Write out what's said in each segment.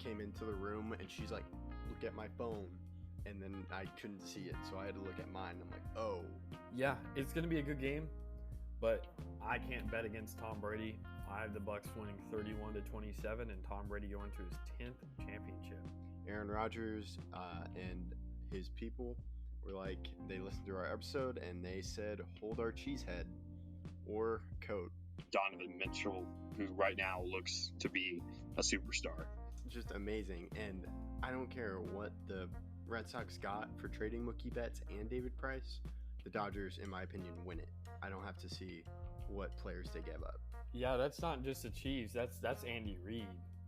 came into the room and she's like, look at my phone. And then I couldn't see it, so I had to look at mine. I'm like, oh. Yeah, it's going to be a good game, but I can't bet against Tom Brady. I have the Bucs winning 31-27 and Tom Brady going to his 10th championship. Aaron Rodgers and his people were like, they listened to our episode and they said, hold our cheesehead or coat. Donovan Mitchell, who right now looks to be a superstar. Just amazing. And I don't care what the Red Sox got for trading Mookie Betts and David Price. The Dodgers, in my opinion, win it. I don't have to see what players they gave up. Yeah, that's not just the Chiefs. That's Andy Reid.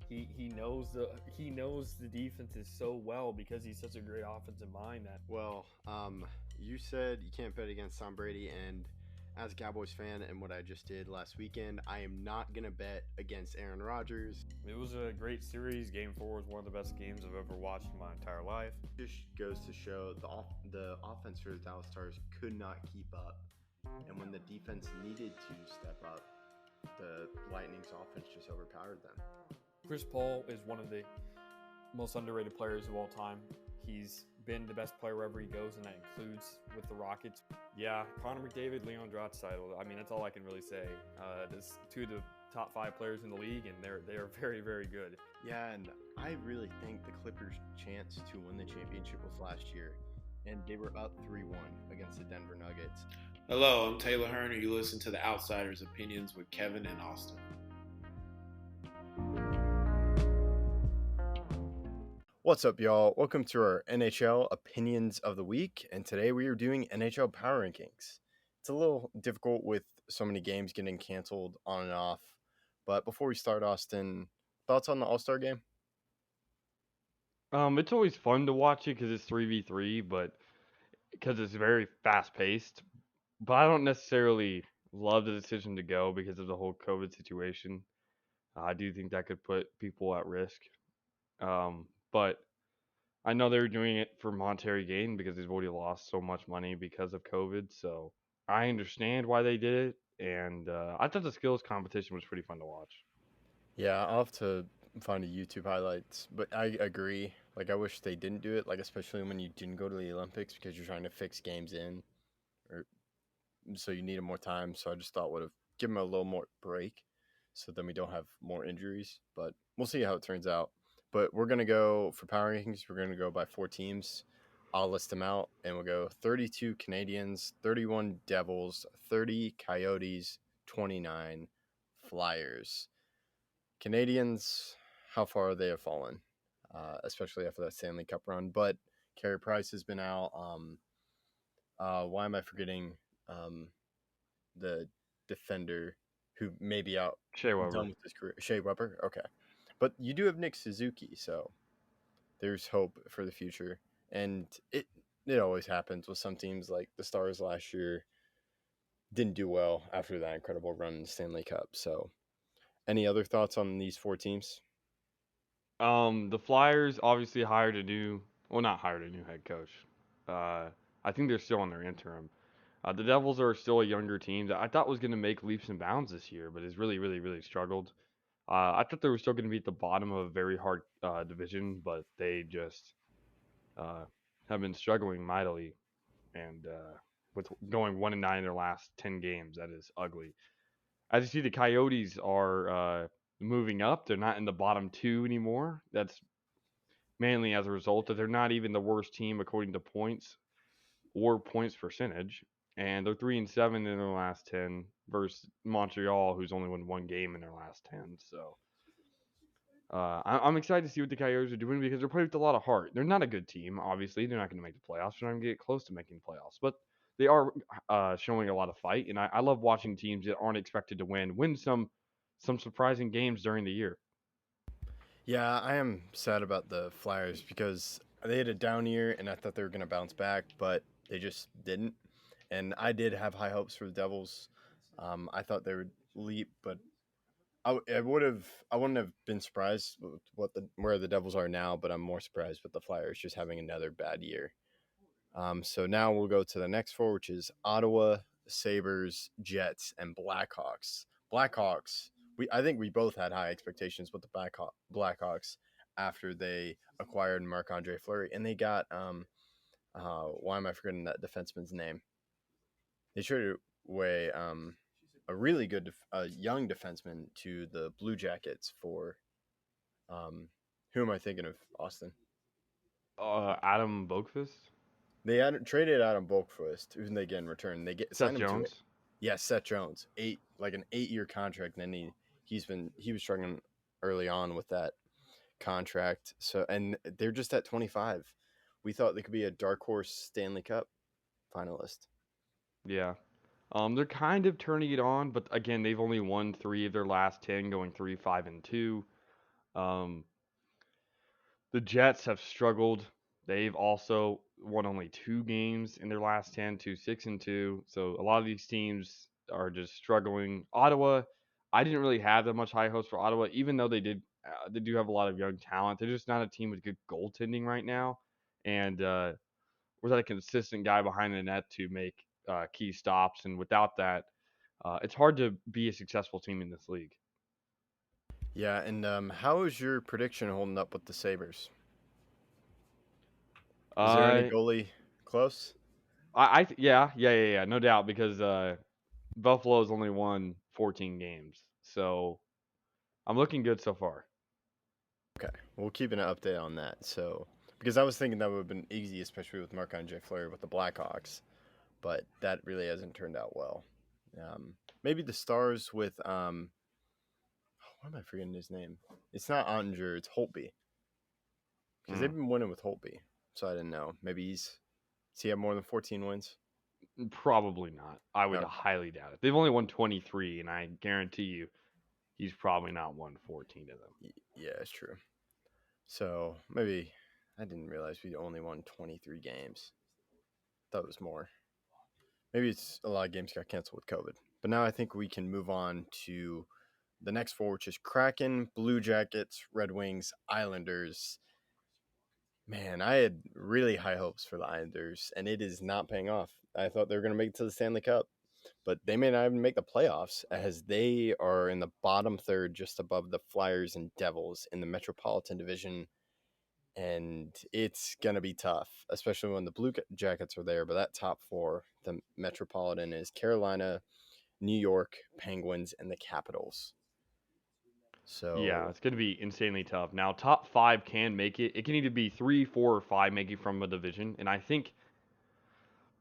He knows the defenses so well because he's such a great offensive mind. Well, you said you can't bet against Tom Brady, and as a Cowboys fan and what I just did last weekend, I am not going to bet against Aaron Rodgers. It was a great series. Game 4 was one of the best games I've ever watched in my entire life. It just goes to show the offense for the Dallas Stars could not keep up. And when the defense needed to step up, the Lightning's offense just overpowered them. Chris Paul is one of the most underrated players of all time. He's been the best player wherever he goes, and that includes with the Rockets. Yeah, Connor McDavid, Leon Draisaitl. I mean, that's all I can really say. There's 2 of the top 5 players in the league, and they are very, very good. Yeah, and I really think the Clippers' chance to win the championship was last year, and they were up 3-1 against the Denver Nuggets. Hello, I'm Taylor Hearn, and you listen to the Outsiders' Opinions with Kevin and Austin. What's up, y'all? Welcome to our NHL Opinions of the Week, and today we are doing NHL Power Rankings. It's a little difficult with so many games getting canceled on and off, but before we start, Austin, thoughts on the All-Star game? It's always fun to watch it because it's 3v3, but because it's very fast-paced. But I don't necessarily love the decision to go because of the whole COVID situation. I do think that could put people at risk. But I know they were doing it for monetary gain because they've already lost so much money because of COVID. So I understand why they did it. And I thought the skills competition was pretty fun to watch. Yeah, I'll have to find a YouTube highlights, but I agree. Like, I wish they didn't do it, like, especially when you didn't go to the Olympics because you're trying to fix games in, or so you needed more time. So I just thought would have given them a little more break so then we don't have more injuries. But we'll see how it turns out. But we're going to go for Power Rankings. We're going to go by 4 teams. I'll list them out, and we'll go 32 Canadians, 31 Devils, 30 Coyotes, 29 Flyers. Canadians, how far they have fallen, especially after that Stanley Cup run. But Carey Price has been out. Why am I forgetting the defender who may be out? Shea Weber. Done with his career. Shea Weber? Okay. But you do have Nick Suzuki, so there's hope for the future. And it always happens with some teams, like the Stars last year didn't do well after that incredible run in the Stanley Cup. So any other thoughts on these 4 teams? The Flyers obviously not hired a new head coach. I think they're still on their interim. The Devils are still a younger team that I thought was going to make leaps and bounds this year, but has really, really, really struggled. I thought they were still going to be at the bottom of a very hard division, but they just have been struggling mightily, and with going 1-9 in their last 10 games, that is ugly. As you see, the Coyotes are moving up. They're not in the bottom 2 anymore. That's mainly as a result that they're not even the worst team according to points or points percentage. And they're 3-7 in their last 10 versus Montreal, who's only won 1 game in their last 10. So I'm excited to see what the Coyotes are doing because they're playing with a lot of heart. They're not a good team, obviously. They're not going to make the playoffs. They're not going to get close to making the playoffs. But they are showing a lot of fight. And I love watching teams that aren't expected to win some surprising games during the year. Yeah, I am sad about the Flyers because they had a down year, and I thought they were going to bounce back, but they just didn't. And I did have high hopes for the Devils. I thought they would leap, but I wouldn't have been surprised with where the Devils are now, but I'm more surprised with the Flyers just having another bad year. So now we'll go to the next 4, which is Ottawa, Sabres, Jets, and Blackhawks. Blackhawks, I think we both had high expectations with the Blackhawks after they acquired Marc-Andre Fleury, and they got why am I forgetting that defenseman's name? They traded away a really good young defenseman to the Blue Jackets for who am I thinking of? Austin. Adam Boqvist? They had traded Adam Bolkfist, who they get in return. They Seth signed him to it. Jones? Yeah, Seth Jones, an 8-year contract, and then he was struggling early on with that contract. So and they're just at 25. We thought they could be a dark horse Stanley Cup finalist. Yeah. They're kind of turning it on, but again, they've only won 3 of their last 10, going 3-5-2. Um, the Jets have struggled. They've also won only 2 games in their last 10, 2-6-2. So a lot of these teams are just struggling. Ottawa, I didn't really have that much high hopes for Ottawa, even though they do have a lot of young talent. They're just not a team with good goaltending right now, and without a consistent guy behind the net to make key stops, and without that, it's hard to be a successful team in this league. Yeah, and how is your prediction holding up with the Sabres? Is there any Uh, goalie close? yeah, no doubt, because Buffalo's only won 14 games, so I'm looking good so far. Okay, we'll keep an update on that. So, because I was thinking that would have been easy, especially with Marc-Andre Fleury with the Blackhawks, but that really hasn't turned out well. Maybe the Stars with why am I forgetting his name? It's not Ottinger, it's Holtby. Because they've been winning with Holtby, so I didn't know. Maybe does he have more than 14 wins? Probably not. I would No. highly doubt it. They've only won 23, and I guarantee you, he's probably not won 14 of them. Yeah, it's true. So maybe I didn't realize we only won 23 games. Thought it was more. Maybe it's a lot of games got canceled with COVID. But now I think we can move on to the next 4, which is Kraken, Blue Jackets, Red Wings, Islanders. Man, I had really high hopes for the Islanders, and it is not paying off. I thought they were going to make it to the Stanley Cup, but they may not even make the playoffs as they are in the bottom third, just above the Flyers and Devils in the Metropolitan Division. And it's going to be tough, especially when the Blue Jackets are there. But that top 4, the Metropolitan, is Carolina, New York, Penguins, and the Capitals. Yeah, So, it's going to be insanely tough. Now, top 5 can make it. It can either be 3, 4, or 5 making from a division, and I think.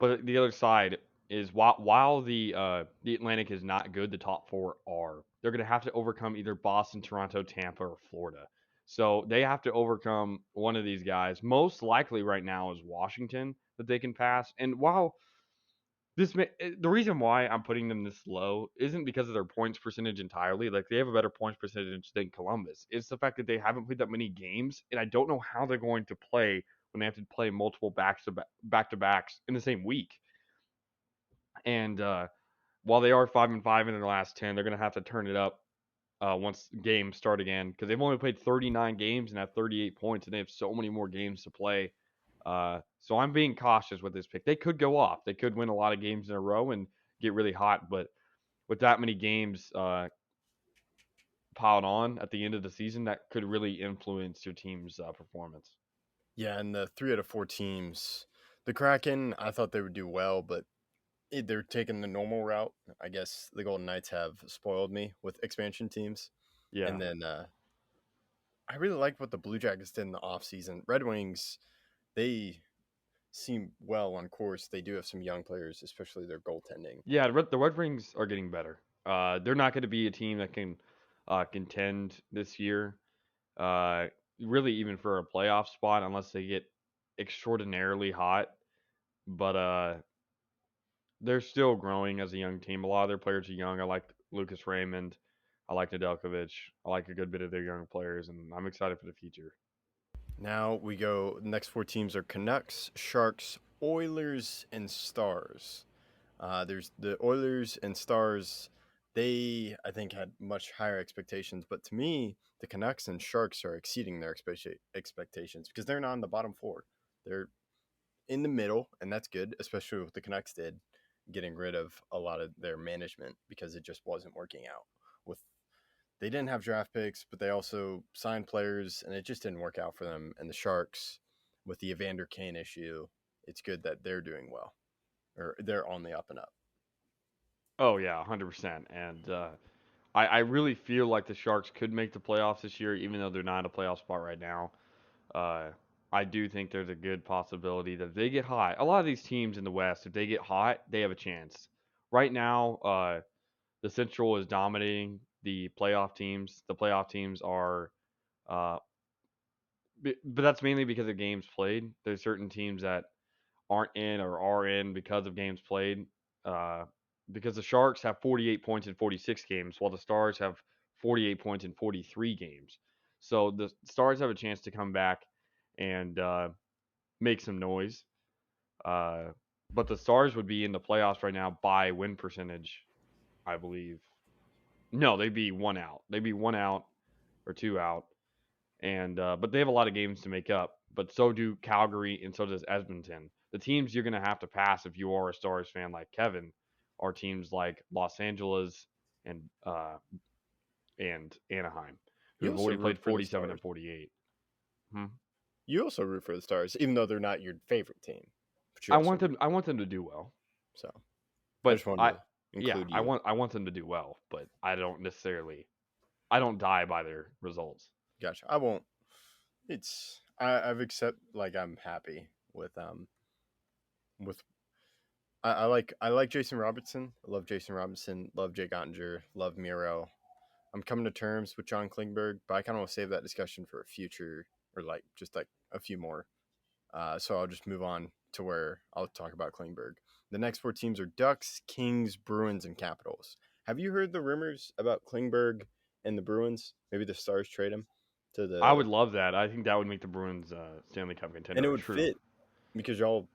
But the other side is while the Atlantic is not good, the top 4 are. They're going to have to overcome either Boston, Toronto, Tampa, or Florida. So they have to overcome one of these guys. Most likely right now is Washington that they can pass. And while the reason why I'm putting them this low isn't because of their points percentage entirely. Like, they have a better points percentage than Columbus. It's the fact that they haven't played that many games, and I don't know how they're going to play when they have to play multiple back to backs in the same week. And while they are 5-5 in their last 10, they're going to have to turn it up once games start again, because they've only played 39 games and have 38 points, and they have so many more games to play. So I'm being cautious with this pick. They could go off. They could win a lot of games in a row and get really hot, but with that many games piled on at the end of the season, that could really influence your team's performance. yeah, and the 3 out of 4 teams, the Kraken, I thought they would do well, but they're taking the normal route. I guess the Golden Knights have spoiled me with expansion teams. Yeah. And then I really like what the Blue Jackets did in the offseason. Red Wings, they seem well on course. They do have some young players, especially their goaltending. Yeah, the Red Wings are getting better. They're not going to be a team that can contend this year, really even for a playoff spot, unless they get extraordinarily hot. But they're still growing as a young team. A lot of their players are young. I like Lucas Raymond. I like Nedeljkovic. I like a good bit of their young players, and I'm excited for the future. Now we go, next 4 teams are Canucks, Sharks, Oilers, and Stars. There's the Oilers and Stars. They, I think, had much higher expectations, but to me, the Canucks and Sharks are exceeding their expectations because they're not in the bottom 4. They're in the middle, and that's good, especially what the Canucks did, getting rid of a lot of their management because it just wasn't working out with they didn't have draft picks, but they also signed players, and it just didn't work out for them. And the Sharks, with the Evander Kane issue, it's good that they're doing well, or they're on the up and up. Oh yeah, 100%. And I really feel like the Sharks could make the playoffs this year, even though they're not in a playoff spot right now. Uh, I do think there's a good possibility that if they get hot, a lot of these teams in the West, if they get hot, they have a chance. Right now, the Central is dominating the playoff teams. The playoff teams are, uh, but that's mainly because of games played. There's certain teams that aren't in or are in because of games played. Uh, because the Sharks have 48 points in 46 games, while the Stars have 48 points in 43 games. So the Stars have a chance to come back and make some noise. Uh, but the Stars would be in the playoffs right now by win percentage, I believe. No, they'd be one out. They'd be one out or two out, and but they have a lot of games to make up. But so do Calgary and so does Edmonton. The teams you're going to have to pass if you are a Stars fan like Kevin are teams like Los Angeles and Anaheim, who You have also already played root for the 47 and Stars. 48. Hmm. You also root for the Stars, even though they're not your favorite team. But you I also want them. root. I want them to do well, So I but just wanted to include I you. want them to do well, but I don't die by their results. Gotcha. I won't. I've I'm happy with I like Jason Robertson. I love Jason Robinson. Love Jake Ottinger. Love Miro. I'm coming to terms with John Klingberg, but I kind of want to save that discussion for a future or just a few more. So I'll just move on to where I'll talk about Klingberg. The next four teams are Ducks, Kings, Bruins, and Capitals. Have you heard the rumors about Klingberg and the Bruins? Maybe the Stars trade him to I would the love that. I think that would make the Bruins Stanley Cup and contender. it would True. fit because y'all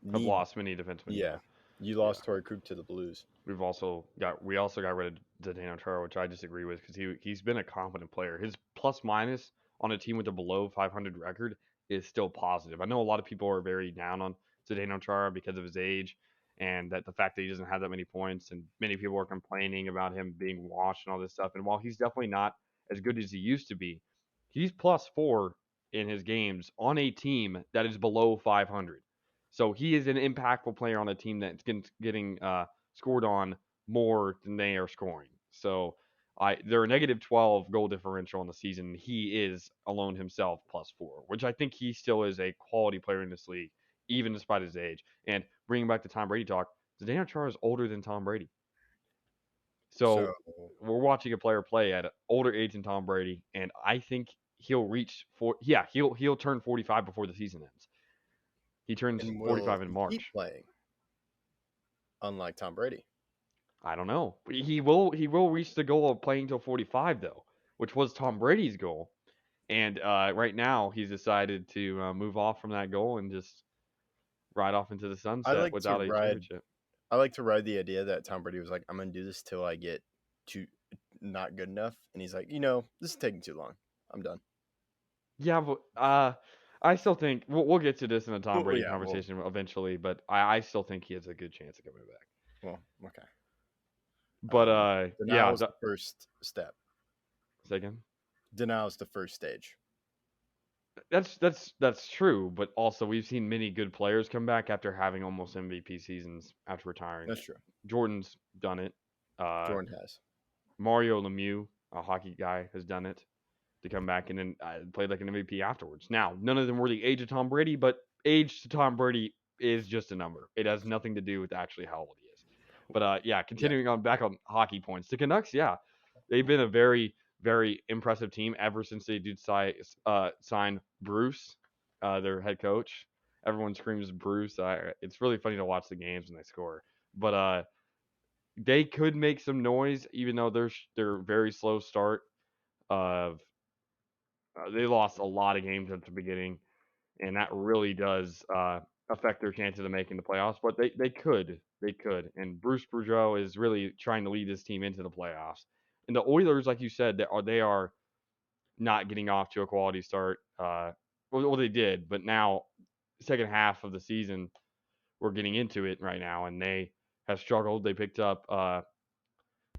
Have need lost many defensemen. yeah. You lost Torrey Krug to the Blues. We also got rid of Zdeno Chara, which I disagree with because he's been a competent player. His plus minus on a team with a below 500 record is still positive. I know a lot of people are very down on Zdeno Chara because of his age and that the fact that he doesn't have that many points, and many people are complaining about him being washed and all this stuff. And while he's definitely not as good as he used to be, he's +4 in his games on a team that is below 500. So he is an impactful player on a team that's getting scored on more than they are scoring. So they're a -12 goal differential on the season. He is alone himself +4, which I think he still is a quality player in this league, even despite his age. And bringing back the Tom Brady talk, Zdeno Chara is older than Tom Brady. So So we're watching a player play at an older age than Tom Brady, and I think he'll reach he'll turn 45 before the season ends. He turns and will 45 in he keep March. playing? Unlike Tom Brady. I don't know. He will reach the goal of playing till 45 though, which was Tom Brady's goal. And right now he's decided to move off from that goal and just ride off into the I sunset like to without a ride championship. I like to ride the idea that Tom Brady was like, I'm gonna do this till I get to not good enough, and he's like, this is taking too long. I'm done. Yeah, but I still think we'll get to this in a Tom Brady Yeah, conversation eventually, but I still think he has a good chance of coming back. well, okay. But Denial is the first step. say again. Denial is the first stage. That's true, but also we've seen many good players come back after having almost MVP seasons after retiring. That's true. Jordan's done it. Jordan has. Mario Lemieux, a hockey guy, has done it to come back and then played like an MVP afterwards. Now, none of them were the age of Tom Brady, but age to Tom Brady is just a number. It has nothing to do with actually how old he is. But continuing on back on hockey points, the Canucks, they've been a very, very impressive team ever since they did sign Bruce, their head coach. Everyone screams Bruce. It's really funny to watch the games when they score. But they could make some noise, even though they're very slow start. Of They lost a lot of games at the beginning, and that really does affect their chances of making the playoffs. But they could, and Bruce Boudreau is really trying to lead this team into the playoffs. And the Oilers, like you said, they are not getting off to a quality start. Well, they did, but now second half of the season, we're getting into it right now, and they have struggled. They picked up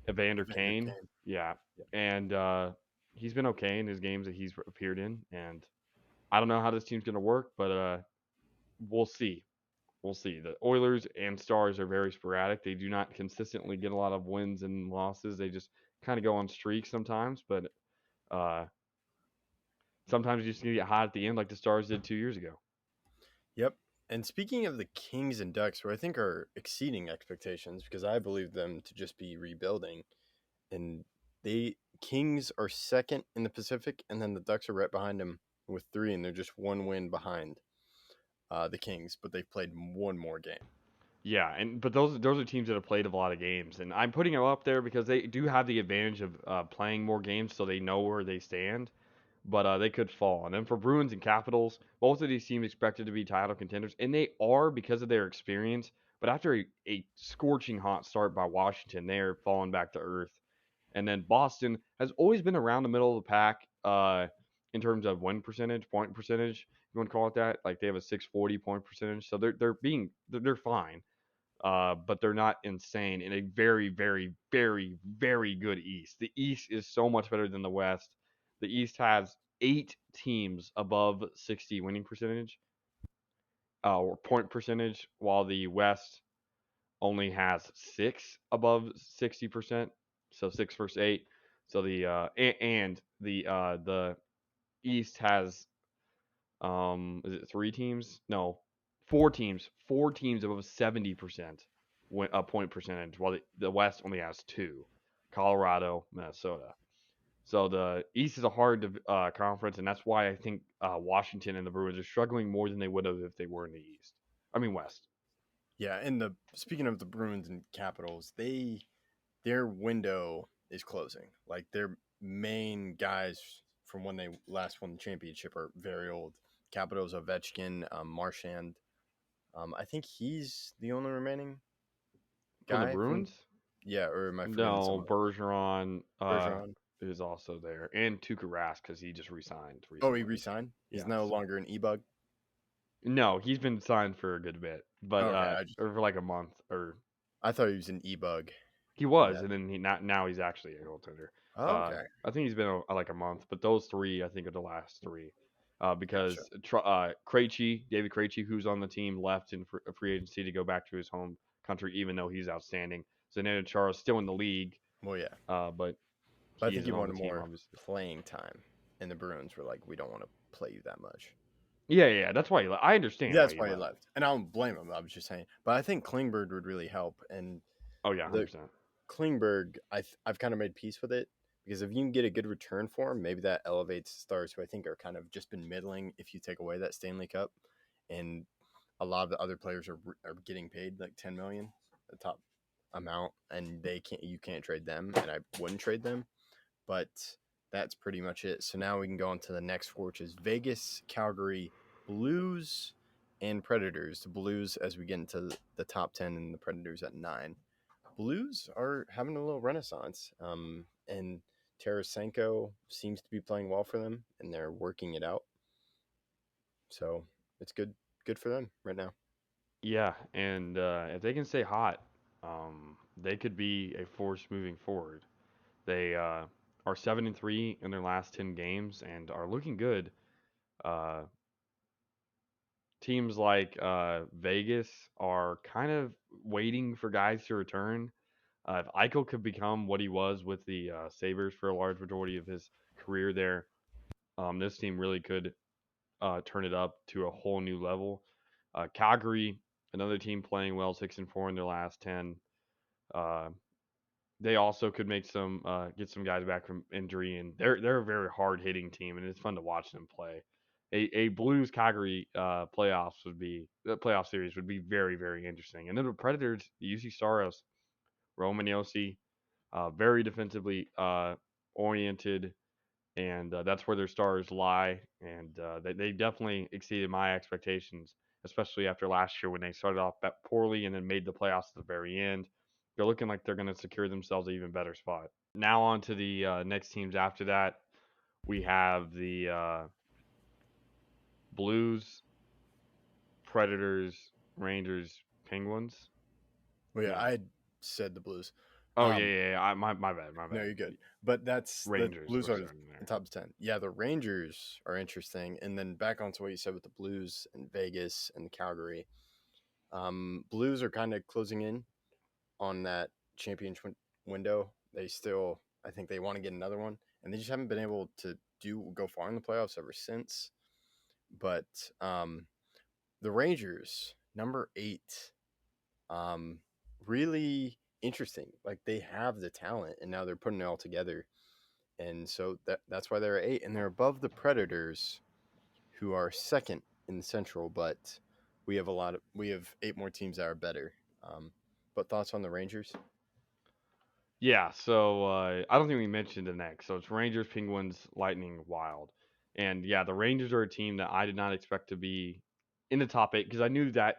Evander Evander Kane. Kane. Yeah. Yeah. And he's been okay in his games that he's appeared in. And I don't know how this team's going to work, but we'll see. We'll see. The Oilers and Stars are very sporadic. They do not consistently get a lot of wins and losses. They just kind of go on streaks sometimes, but uh, sometimes you just need to get hot at the end like the Stars did 2 years ago. Yep. And speaking of the Kings and Ducks, who I think are exceeding expectations because I believe them to just be rebuilding, and the Kings are second in the Pacific, and then the Ducks are right behind them with 3, and they're just 1 win behind the Kings, but they've played one more game. Yeah, but those are teams that have played a lot of games, and I'm putting them up there because they do have the advantage of playing more games, so they know where they stand. But they could fall. And then for Bruins and Capitals, both of these teams expected to be title contenders, and they are because of their experience. But after a scorching hot start by Washington, they're falling back to earth. And then Boston has always been around the middle of the pack in terms of win percentage, point percentage. You want to call it that? Like they have a 640 point percentage, so they're fine. But they're not insane in a very, very, very, very good East. The East is so much better than the West. The East has 8 teams above 60 winning percentage or point percentage, while the West only has 6 above 60%. So 6 versus 8. So the East has is it 3 teams? No, 4 teams. 4 teams above 70% point percentage, while the West only has 2. Colorado, Minnesota. So the East is a hard conference, and that's why I think Washington and the Bruins are struggling more than they would have if they were in the East. I mean West. Yeah, and speaking of the Bruins and Capitals, their window is closing. Like their main guys from when they last won the championship are very old. Capitals, Ovechkin, Marchand. I think he's the only remaining From the guy from. Bruins? Yeah, or am I forgetting No, someone? Bergeron Bergeron. is also there, and Tuukka Rask because he just resigned Oh, he recently. resigned. He's no Yes. longer an e-bug. No, he's been signed for a good bit, but Okay, or for like a month, or I thought he was an e-bug. he was, and then now he's actually a goaltender. Oh, okay, I think he's been like a month, but those 3 I think are the last 3, gotcha. because Krejci, David Krejci, who's on the team, left in free agency to go back to his home country, even though he's outstanding. Zdeno Chara's still in the league, Well, yeah, but but I he think he isn't on the wanted team, more obviously. playing time, and the Bruins were like, "We don't want to play you that much." Yeah, that's why I understand why That's he why he left. left, and I don't blame him. I was just saying, but I think Klingberg would really help, and Oh yeah, the 100%. Klingberg, I've kind of made peace with it because if you can get a good return for him, maybe that elevates Stars, who I think are kind of just been middling. If you take away that Stanley Cup, and a lot of the other players are getting paid like 10 million, the top amount, and you can't trade them, and I wouldn't trade them, but that's pretty much it. So now we can go on to the next four, which is Vegas, Calgary, Blues, and Predators. The Blues as we get into the top 10, and the Predators at 9. Blues are having a little renaissance, and Tarasenko seems to be playing well for them, and they're working it out. So it's good for them right now. Yeah, and if they can stay hot, they could be a force moving forward. They are 7-3 in their last 10 games and are looking good. Uh, Teams like Vegas are kind of waiting for guys to return. If Eichel could become what he was with the Sabres for a large majority of his career there, this team really could turn it up to a whole new level. Calgary, another team playing well, 6-4 in their last 10. Uh, they also could make some get some guys back from injury, and they're a very hard hitting team, and it's fun to watch them play. A Blues Calgary playoff series would be very, very interesting. And then the Predators, UC Saros, Roman Yossi, very defensively oriented, and that's where their stars lie. And they definitely exceeded my expectations, especially after last year when they started off poorly and then made the playoffs at the very end. They're looking like they're going to secure themselves an even better spot. Now on to the next teams after that. We have the Blues, Predators, Rangers, Penguins. Well, yeah, Yeah. I had said the Blues. Oh Um, yeah. My bad. no, you're good. But that's the Rangers Blues were are starting the there. top 10. Yeah, the Rangers are interesting. And then back onto what you said with the Blues and Vegas and Calgary. Blues are kind of closing in on that championship window. They still, I think they want to get another one, and they just haven't been able to go far in the playoffs ever since. But the Rangers, number 8, um, really interesting. Like they have the talent, and now they're putting it all together, and so that's why they're at 8, and they're above the Predators, who are second in the Central. But we have 8 more teams that are better. But thoughts on the Rangers? Yeah, so I don't think we mentioned the next. So it's Rangers, Penguins, Lightning, Wild. And yeah, the Rangers are a team that I did not expect to be in the top 8 because I knew that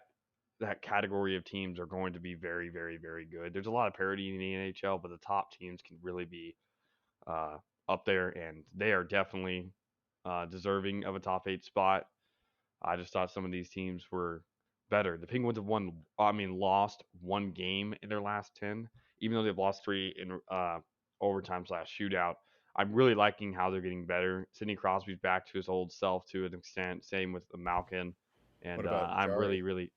category of teams are going to be very, very, very good. There's a lot of parity in the NHL, but the top teams can really be uh, up there, and they are definitely deserving of a top 8 spot. I just thought some of these teams were better. The Penguins have lost one game in their last 10, even though they've lost 3 in overtime/shootout. I'm really liking how they're getting better. Sidney Crosby's back to his old self to an extent. Same with Malkin. What And about I'm Jari? really, really.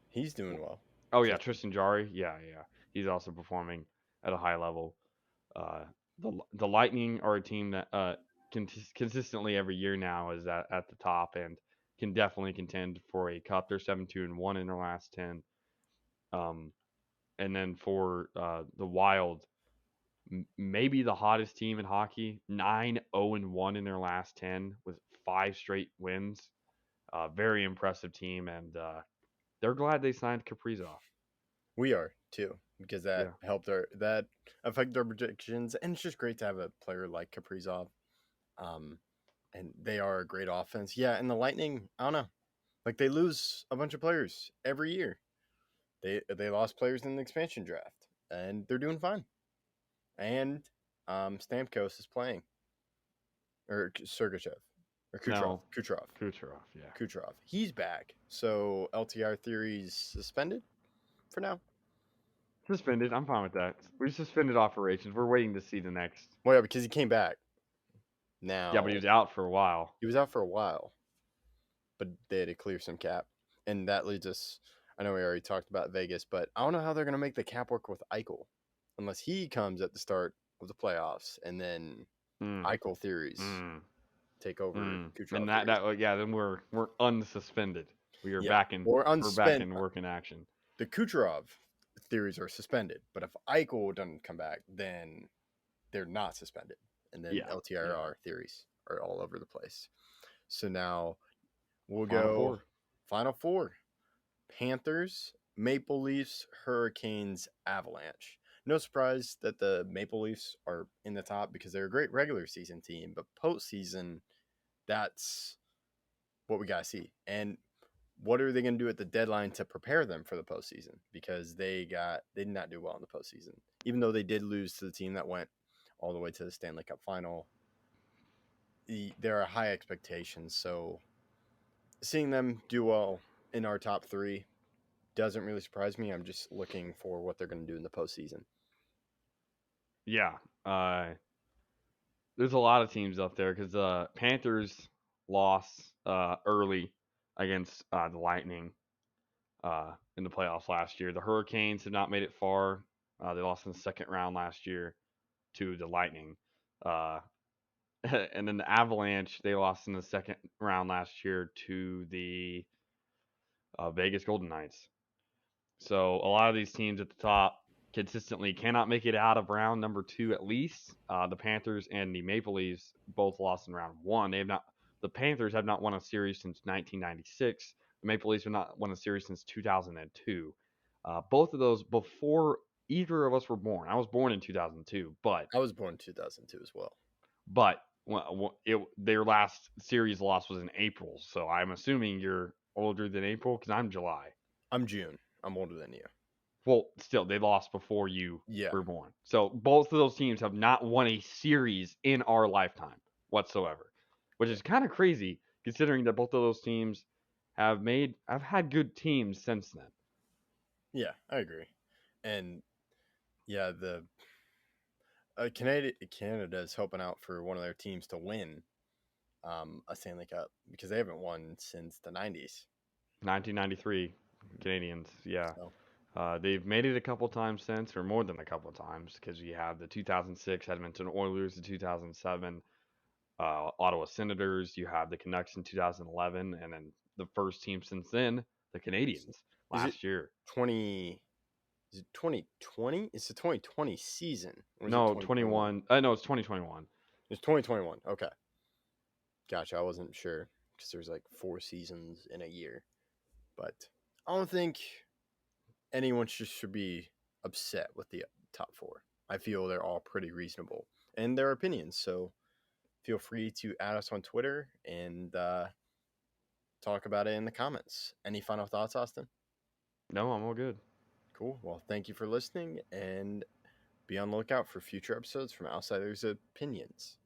He's doing well. Oh, yeah, Tristan Jarry. Yeah. He's also performing at a high level. Uh, the Lightning are a team that consistently every year now is at the top and can definitely contend for a cup. They're 7-2-1 in their last 10. Um, and then for the Wild, maybe the hottest team in hockey, 9-0-1 in their last 10 with 5 straight wins. Very impressive team, and they're glad they signed Kaprizov. We are too, because that Yeah. helped that affected our predictions, and it's just great to have a player like Kaprizov. Um, and they are a great offense. Yeah, and the Lightning, I don't know, like they lose a bunch of players every year. They lost players in the expansion draft, and they're doing fine. And Stamkos is playing, or Sergachev, or Kucherov. No, Kucherov, yeah. Kucherov. He's back. So LTR theory's suspended for now. Suspended. I'm fine with that. We suspended operations. We're waiting to see the next. Well, yeah, because he came back. Yeah, Now but he was out for a while. he was out for a while, but they had to clear some cap, and that leads us. I know we already talked about Vegas, but I don't know how they're going to make the cap work with Eichel, unless he comes at the start of the playoffs, and then Mm, Eichel theories mm, take over Kucherov And theories. then we're unsuspended. We are Yeah, or we're back unspent. in working action. The Kucherov theories are suspended, but if Eichel doesn't come back, then they're not suspended, and then Yeah. LTRR theories are all over the place. So now we'll Final go four. Final Four. Panthers, Maple Leafs, Hurricanes, Avalanche. No surprise that the Maple Leafs are in the top because they're a great regular season team, but postseason, that's what we gotta see. And what are they going to do at the deadline to prepare them for the postseason? Because they did not do well in the postseason, even though they did lose to the team that went all the way to the Stanley Cup final. There are high expectations, so seeing them do well in our top 3 doesn't really surprise me. I'm just looking for what they're going to do in the postseason. Yeah. There's a lot of teams up there because the Panthers lost early against the Lightning in the playoffs last year. The Hurricanes have not made it far. They lost in the second round last year to the Lightning. Uh, and then the Avalanche, they lost in the second round last year to the Vegas Golden Knights. So a lot of these teams at the top consistently cannot make it out of round number 2 at least. The Panthers and the Maple Leafs both lost in round 1. They have not. The Panthers have not won a series since 1996. The Maple Leafs have not won a series since 2002. Both of those before either of us were born. I was born in 2002, but I was born in 2002 as well. their last series loss was in April. So I'm assuming you're older than April because I'm July. I'm June. I'm older than you. Well, still, they lost before you Yeah. were born. So both of those teams have not won a series in our lifetime whatsoever, which is kind of crazy considering that both of those teams have had good teams since then. Yeah, I agree. And Yeah, the Canada is helping out for one of their teams to win a Stanley Cup because they haven't won since the 90s. 1993 Canadians, yeah. So They've made it a couple times since, or more than a couple times, because you have the 2006 Edmonton Oilers, the 2007 Ottawa Senators, you have the Canucks in 2011, and then the first team since then, the Canadians is it last year. 20? Is it 2020? It's the 2020 season, or is it No, 2021? 21. No, it's 2021. It's 2021. Okay, gotcha. I wasn't sure because there's like 4 seasons in a year, but I don't think anyone should be upset with the top 4. I feel they're all pretty reasonable and their opinions. So feel free to add us on Twitter and talk about it in the comments. Any final thoughts, Austin? No, I'm all good. Cool. Well, thank you for listening and be on the lookout for future episodes from Outsiders Opinions.